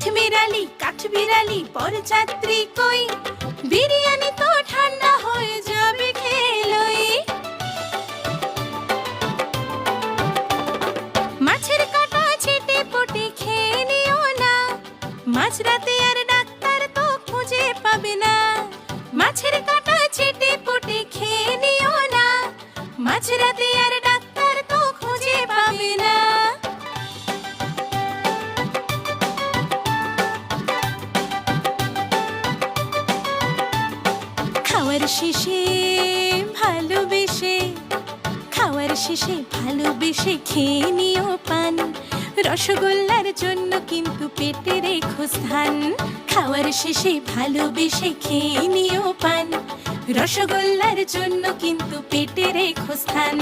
কাঠবিড়ালি পরযাত্রী কই, বিরিয়ানি তো ঠান্ডা হয়ে যাবে খেলই। মাছের কাঁটা ছেটে পুটে খেয়ে নিও না, মাঝরাতে আর ডাক্তার তো খুঁজে পাবে না। মাছের কাঁটা ছেটে পুটে খেয়ে নিও না, মাঝরাতে আর ডাক্তার তো খুঁজে পাবে না। খাওয়ার শেষে ভালোবেসে খেয়ে নিও পান, রসগোল্লার জন্য কিন্তু পেটে রেখো স্থান। খাওয়ার শেষে ভালোবেসে খেয়ে নিও পান, রসগোল্লার জন্য কিন্তু পেটে রেখো স্থান।